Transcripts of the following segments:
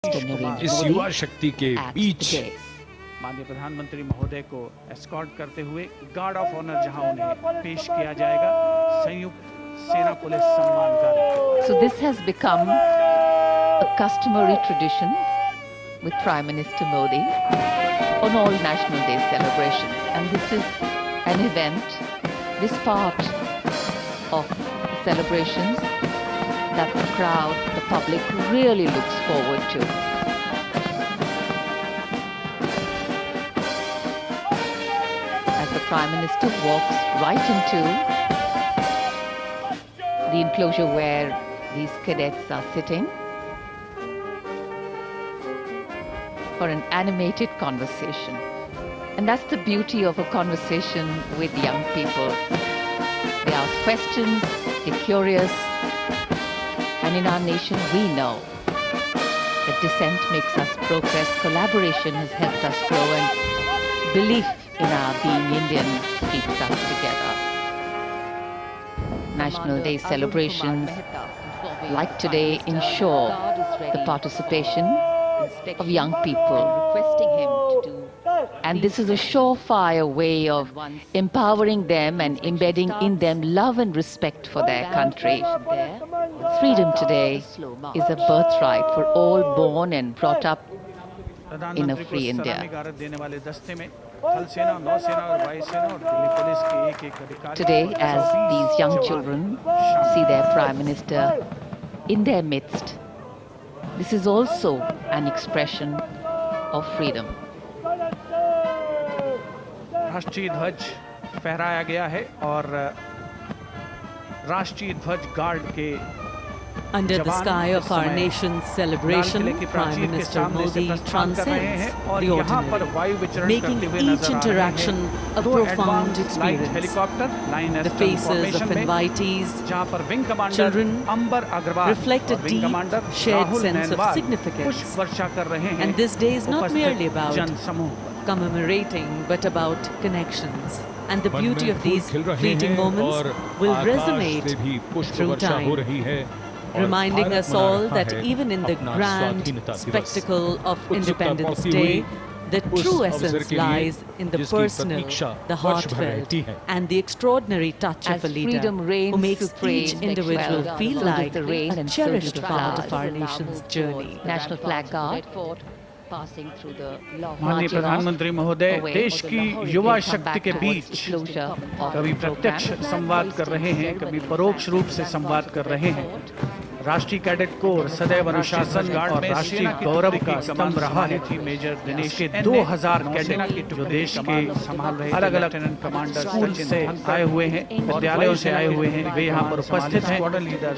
इस युवा शक्ति के बीच माननीय प्रधानमंत्री महोदय को एस्कॉर्ट करते हुए गार्ड ऑफ ऑनर जहां उन्हें पेश किया जाएगा संयुक्त सेना पुलिस सम्मान guard. So this has become a customary tradition with Prime Minister Modi on all National Day celebrations, and this is an event, this part of the celebrations that the crowd, the public really looks forward to. As the Prime Minister walks right into the enclosure where these cadets are sitting for an animated conversation. And that's the beauty of a conversation with young people. They ask questions, they're curious, and in our nation we know that dissent makes us progress, collaboration has helped us grow, and belief in our being Indian keeps us together. National Day celebrations like today ensure the participation of young people. And this is a surefire way of empowering them and embedding in them love and respect for their country. Freedom today is a birthright for all born and brought up in a free India. Today, as these young children see their Prime Minister in their midst, this is also an expression of freedom. राष्ट्रीय ध्वज फहराया गया है और राष्ट्रीय ध्वज guard के Under the sky of our nation's celebration, Prime Minister Modi transcends the ordinary, making each interaction a profound experience. The faces of invitees, children, reflect a deep, shared sense of significance. And this day is not merely about commemorating, but about connections. And the beauty of these fleeting moments will resonate through time, reminding us all that even in the grand spectacle of Independence Day, the true essence lies in the personal, the heartfelt, and the extraordinary touch of a leader who makes each individual feel like a cherished part of our nation's journey. National flag guard. माननीय प्रधानमंत्री महोदय देश की युवा शक्ति के बीच कभी प्रत्यक्ष संवाद कर रहे हैं, कभी परोक्ष रूप से संवाद कर रहे हैं। राष्ट्रीय कैडेट कोर सदैव अनुशासन और राष्ट्रीय गौरव का स्तंभ रहा है। मेजर दिनेश के 2000 कैडेट जो देश के अलग अलग स्कूल से आए हुए हैं, विद्यालयों से आए हुए हैं, वे यहाँ पर उपस्थित हैं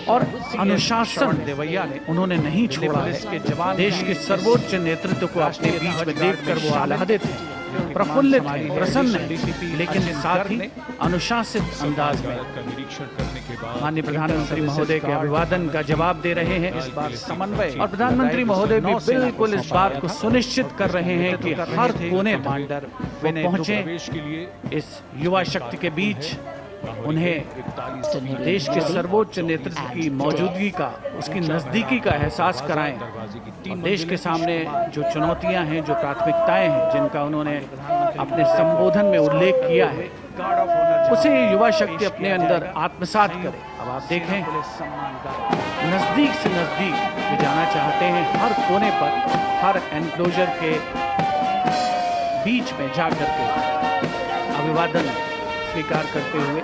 और अनुशासन उन्होंने नहीं छोड़ा है। देश के सर्वोच्च नेतृत्व को अपने बीच में देखकर वो आह्लादित हैं, प्रफुल्लित हैं, प्रसन्न हैं, लेकिन साथ ही अनुशासित अंदाज में माननीय प्रधानमंत्री महोदय के अभिवादन का जवाब दे रहे हैं। इस बार समन्वय और प्रधानमंत्री महोदय भी बिल्कुल इस बात को सुनिश्चित कर रहे हैं कि हर कोने तक वे पहुंचे, इस युवा शक्ति के बीच उन्हें देश के सर्वोच्च नेतृत्व की मौजूदगी का, उसकी नजदीकी का एहसास कराएं। देश के सामने जो चुनौतियां हैं, जो प्राथमिकताएं हैं, जिनका उन्होंने अपने संबोधन में उल्लेख किया है, उसे युवा शक्ति अपने अंदर आत्मसात करे। अब आप देखें, नजदीक से नजदीक वे जाना चाहते हैं, हर कोने पर, हर एनक्लोजर के बीच में जाकर के अभिवादन स्वीकार करते हुए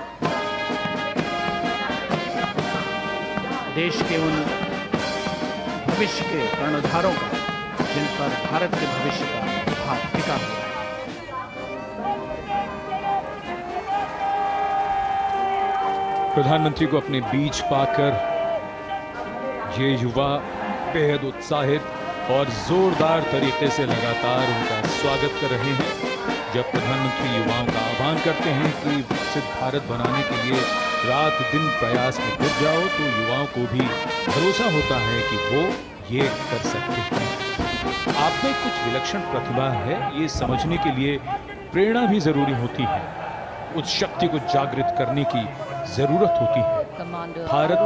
देश के उन भविष्य के कर्णधारों का, जिन पर भारत के भविष्य का हाथ टिका हुआ है। प्रधानमंत्री को अपने बीच पाकर ये युवा बेहद उत्साहित और जोरदार तरीके से लगातार उनका स्वागत कर रहे हैं। जब प्रधानमंत्री युवाओं का आह्वान करते हैं कि विकसित भारत बनाने के लिए रात दिन प्रयास में जुट जाओ, तो युवाओं को भी भरोसा होता है कि वो ये कर सकते हैं। आप में कुछ विलक्षण प्रतिभा है, ये समझने के लिए प्रेरणा भी जरूरी होती है, उस शक्ति को जागृत करने की जरूरत होती है। भारत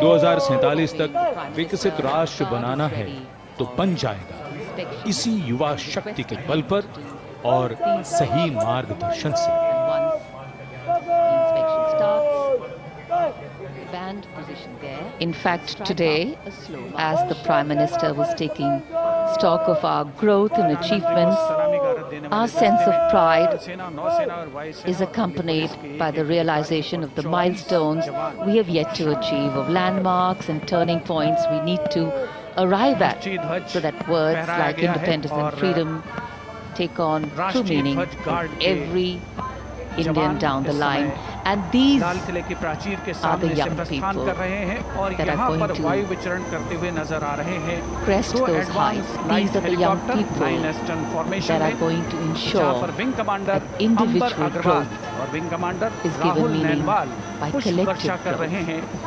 2047 तक विकसित राष्ट्र बनाना है, तो बन जाएगा इसी युवा शक्ति के बल पर और सही मार्गदर्शन से। In fact, today, as the Prime Minister was taking stock of our growth and achievements, our sense of pride is accompanied by the realization of the milestones we have yet to achieve, of landmarks and turning points we need to arrive at, so that words like independence and freedom take on true meaning for every Indian down the line. And these are the young people that are going to crest those heights. These are the young people that are going to ensure that individual growth is given meaning by collective growth,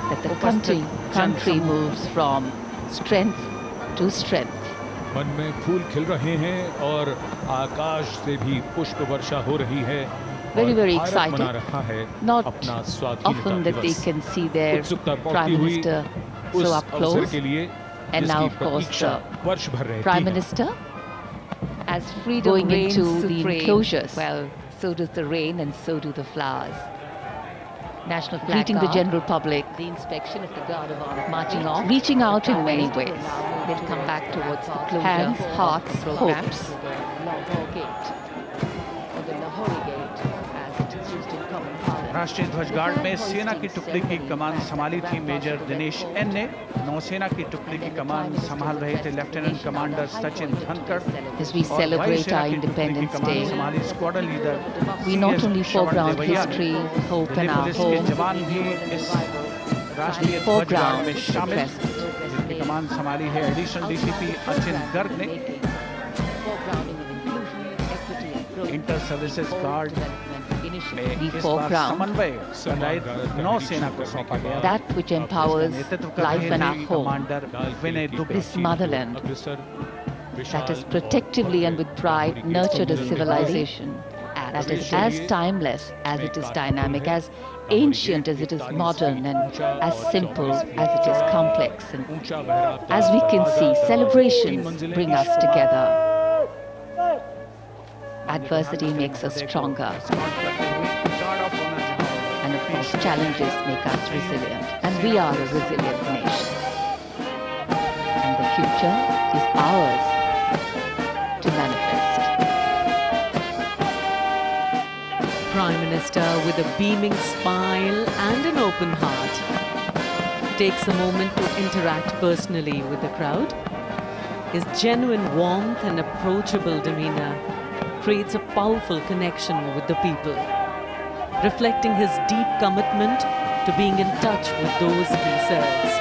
that the country moves from strength to strength. मन में फूल खिल रहे हैं और आकाश से भी पुष्प वर्षा हो रही है। Very, very excited. Not often that they can see their Prime Minister so up close. And now, of course, the Prime Minister, as freedom going into the enclosures, well, so does the rain and so do the flowers. National flag greeting the general public, the inspection of the Guard of Honor, marching off, reaching out in many ways. They'll come back towards the closure. Hands, hearts, hopes. राष्ट्रीय ध्वज guard में सेना की टुकड़ी की कमान संभाली थी मेजर दिनेश एन ने। नौसेना की टुकड़ी की कमान संभाल रहे थे lieutenant commander Sachin Dhankhar. As we celebrate our Independence Day, संभाली squadron leader we not only foreground history, hope and our home, जवान भी इस राष्ट्रीय ध्वज गार्ड में शामिल, जिनकी कमान संभाली है एडिशनल डीसीपी अचिन गर्ग ने। Inter services guard the foreground, that which empowers life in our home, this motherland that has protectively and with pride nurtured a civilization that is as timeless as it is dynamic, as ancient as it is modern, and as simple as it is complex. And as we can see, celebrations bring us together. Adversity makes us stronger. And of course, challenges make us resilient. And we are a resilient nation. And the future is ours to manifest. Prime Minister, with a beaming smile and an open heart, takes a moment to interact personally with the crowd. His genuine warmth and approachable demeanor creates a powerful connection with the people, reflecting his deep commitment to being in touch with those he serves.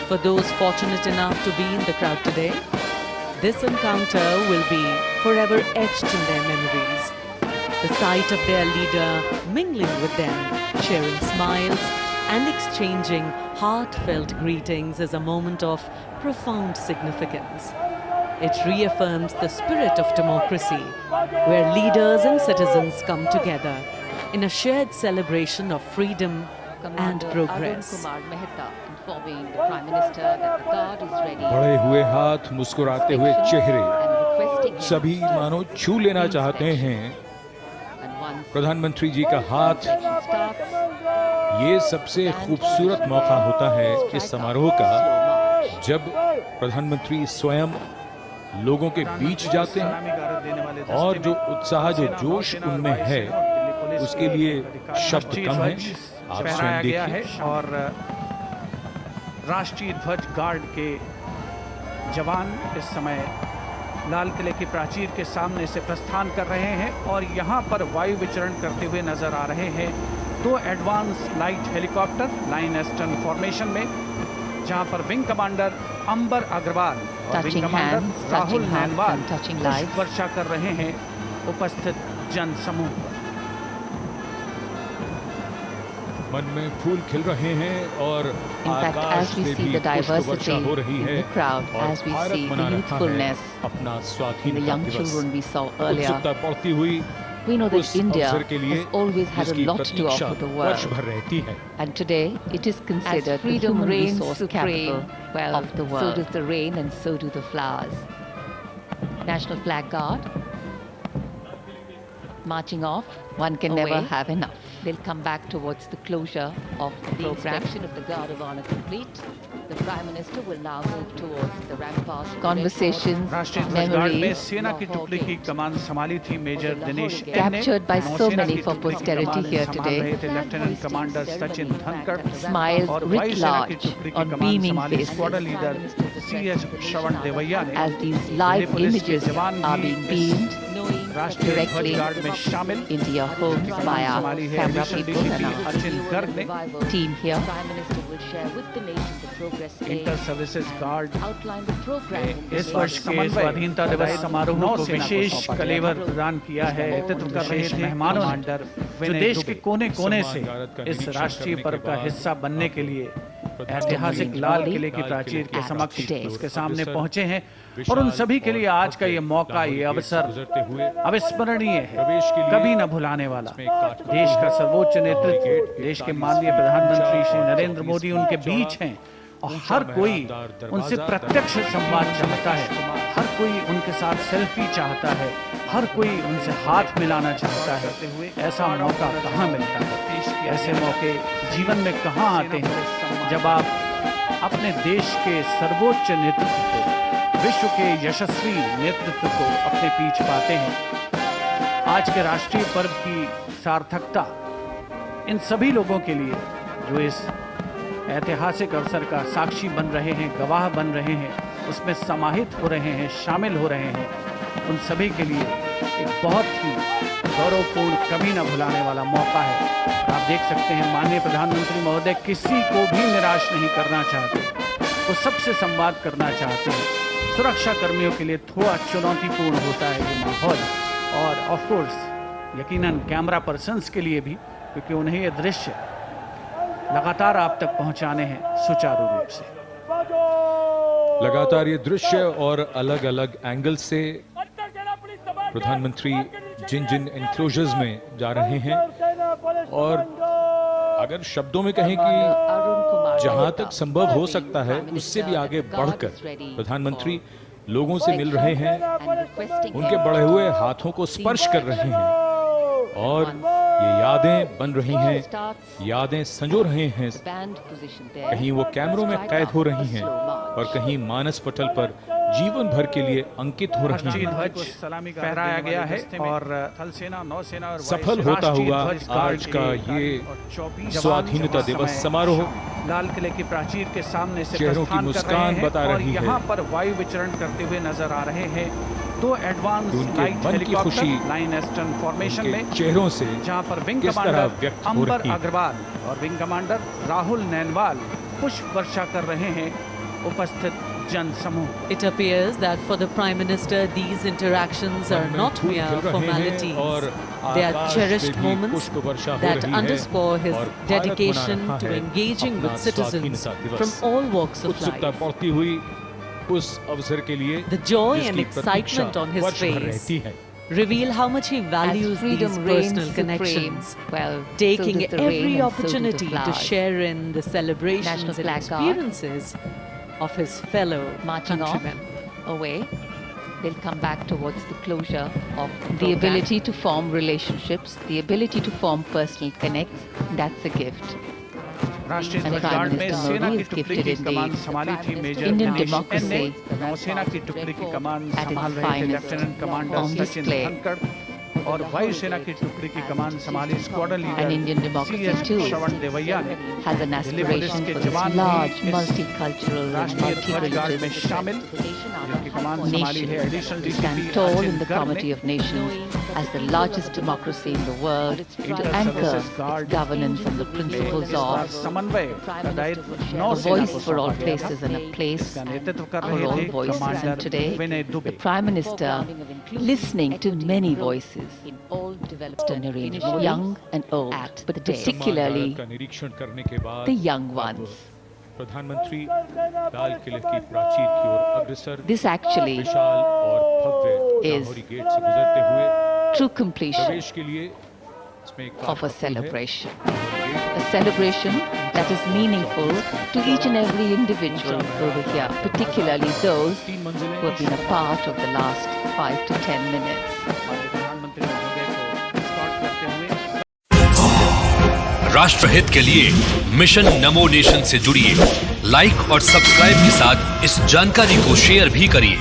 For those fortunate enough to be in the crowd today, this encounter will be forever etched in their memories. The sight of their leader mingling with them, sharing smiles and exchanging heartfelt greetings is a moment of profound significance. It reaffirms the spirit of democracy, where leaders and citizens come together in a shared celebration of freedom and progress. बढ़े हुए हाथ, मुस्कुराते हुए चेहरे, सभी मानो छू लेना चाहते हैं प्रधानमंत्री जी का हाथ। ये सबसे खूबसूरत मौका होता है इस समारोह का, जब प्रधानमंत्री स्वयं लोगों के बीच जाते हैं और जो उत्साह, जो जोश उनमें है, उसके लिए शब्द कम है। आप स्वयं देखिए। और राष्ट्रीय ध्वज गार्ड के जवान इस समय लाल किले की प्राचीर के सामने से प्रस्थान कर रहे हैं और यहाँ पर वायु विचरण करते हुए नजर आ रहे हैं 2 advance light helicopter line astern formation में, जहां पर विंग कमांडर अंबर अग्रवाल और विंग कमांडर राहुल नैनवाल पुष्प वर्षा कर रहे हैं उपस्थित जन समूह पर। मन में फूल खिल रहे हैं और आकाश से भी पुष्प वर्षा हो रही है और भारत मना रहा है अपना स्वाधीनता दिवस। उत्सुकता बढ़ती हुई We know that उस India अवसर के लिए has always had a जिसकी lot to Pratiksha offer the वर्ष world. भर रहती है। And today it is considered the freedom human reigns resource supreme, capital of the world. so does the rain and so do the flowers. National flag guard marching off. One can Away. never have enough. They'll come back towards the closure of the The program. inspection of the Guard of Honor complete. The Prime Minister will now move towards the ramparts. Conversations, राष्ट्रीय ध्वज guard में memories, सेना की टुकड़ी की कमान संभाली थी मेजर दिनेश एन ने। Captured by so नौसेना many की for टुकड़ी की posterity कमान here संभाल today. रहे थे lieutenant commander Sachin Dhankhar smiles और writ वायुसेना की large टुकड़ी की on कमान beaming संभाली faces स्क्वाड्रन लीडर सीएच श्रवण देवैया ने। as these live Delhi police के images जवान are भी being इस beamed राष्ट्रीय ध्वज directly गार्ड में शामिल। into your homes by our संभाली है camera additional people and DGP our Achin Garg ने। team here. The Prime Minister will share with the nation the progress inter made, services guard outline the program. इस वर्ष के स्वाधीनता दिवस समारोह को विशेष कलेवर प्रदान किया है। नेतृत्व कर रहे थे मेहमानों ने जो देश के कोने-कोने से इस राष्ट्रीय पर्व का हिस्सा बनने के लिए ऐतिहासिक लाल किले की प्राचीर के समक्ष उसके सामने पहुंचे हैं और उन सभी के लिए आज का ये मौका, ये अवसर अविस्मरणीय है, कभी न भुलाने वाला। देश का सर्वोच्च नेतृत्व, देश के माननीय प्रधानमंत्री श्री नरेंद्र मोदी उनके बीच हैं और हर कोई उनसे प्रत्यक्ष संवाद चाहता है, हर कोई उनके साथ सेल्फी चाहता है, हर कोई उनसे हाथ मिलाना चाहता है। ऐसा मौका कहाँ मिलता है? ऐसे मौके जीवन में कहाँ आते हैं जब आप अपने देश के सर्वोच्च नेतृत्व को, विश्व के यशस्वी नेतृत्व को अपने पीछ पाते हैं। आज के राष्ट्रीय पर्व की सार्थकता इन सभी लोगों के लिए जो इस ऐतिहासिक अवसर का साक्षी बन रहे हैं, गवाह बन रहे हैं, उसमें समाहित हो रहे हैं, शामिल हो रहे हैं, उन सभी के लिए एक बहुत ही गौरवपूर्ण, कभी न भुलाने वाला मौका है। आप देख सकते हैं माननीय प्रधानमंत्री महोदय किसी को भी निराश नहीं करना चाहते, वो सबसे संवाद करना चाहते हैं। सुरक्षा कर्मियों के लिए थोड़ा चुनौतीपूर्ण होता है ये माहौल और ऑफ कोर्स यकीनन कैमरा पर्सन्स के लिए भी, क्योंकि उन्हें ये दृश्य लगातार आप तक पहुंचाने हैं सुचारू रूप से। लगातार ये दृश्य और अलग अलग एंगल से प्रधानमंत्री जिन जिन एनक्लोजर्स में जा रहे हैं और अगर शब्दों में कहें कि जहां तक संभव हो सकता है उससे भी आगे बढ़कर प्रधानमंत्री लोगों से मिल रहे हैं, उनके बढ़े हुए हाथों को स्पर्श कर रहे हैं और ये यादें बन रही हैं, यादें संजो रहे हैं। कहीं वो कैमरों में कैद हो रही हैं और कहीं मानस पटल पर जीवन भर के लिए अंकित हो रही राष्ट्रीय हैं। ध्वज फहराया गया है और थल सेना, नौसेना और सफल होता हुआ आज का ये स्वाधीनता दिवस समारोह लाल किले की प्राचीर के सामने से चेहरों की प्रस्थान कर मुस्कान रहे हैं बता और रही है। यहाँ पर वायु विचरण करते हुए नजर आ रहे हैं। दो एडवांस उनके लाइट मन की हेलीकॉप्टर खुशी लाइन एस्टर्न फॉर्मेशन उनके में, चेहरों से जहां पर विंग किस तरह कमांडर व्यक्त हो अंबर रही है। अग्रवाल और विंग कमांडर राहुल नैनवाल पुष्प वर्षा कर रहे हैं उपस्थित जन समूह। It appears that for the Prime Minister, these interactions are not mere formalities. They are cherished moments that underscore his dedication to engaging with citizens from all walks of उत्सुकता life. बढ़ती हुई उस अवसर के लिए The joy and जिसकी excitement Pratiksha on his वर्ष भर face रहती है। reveal how much he values As these freedom reigns personal supreme, connections, well, taking so does the rain every and so do the opportunity to flowers. share in the celebrations National and flag guard. experiences of his fellow Marching off. countrymen. Away. They'll come back towards the closure of the program. ability to form relationships, the ability to form personal connects. That's a gift. राष्ट्रीय And ध्वज Prime guard में Minister सेना Modi की is टुकड़ी gifted की कमान indeed. संभाली थी major Indian Dinesh N ने। democracy नौसेना की टुकड़ी की कमान at its संभाल रहे थे finest lieutenant commander on Sachin display. Dhankhar और वायुसेना की टुकड़ी की कमान संभाली squadron And Indian leader democracy CH too Shravan Devaiah ने। has an Delhi police aspiration के for this जवान भी large इस multicultural and राष्ट्रीय ध्वज गार्ड में multi-religious शामिल, जिनकी कमान संभाली है additional nation stand DGP tall Achin in the Garg comity ने। of nations as the largest democracy in the world to Inter anchor Services its Guard governance on the इस principles बार of समन्वय का दायित्व a नौसेना voice को for all सौंपा गया था। places and a place इसका नेतृत्व कर for रहे all थे voices. And commander today, Vinay the Dubey. Prime Minister listening to many voices, in all developed generations, young and old, at but the day. particularly का निरीक्षण करने के बाद the young ones. प्रधानमंत्री लाल किले की प्राचीर की ओर अग्रसर This actually विशाल और भव्य is लाहौरी गेट से गुजरते हुए true completion प्रवेश के लिए इसमें एक of a कार है। celebration. A celebration that is meaningful to each and every individual over here, particularly those 3 मंजिलें who have been a part of the last 5 to 10 minutes. हमारे प्रधानमंत्री महोदय को escort करते हुए राष्ट्रहित के लिए मिशन नमो नेशन से जुड़िए। लाइक और सब्सक्राइब के साथ इस जानकारी को शेयर भी करिए।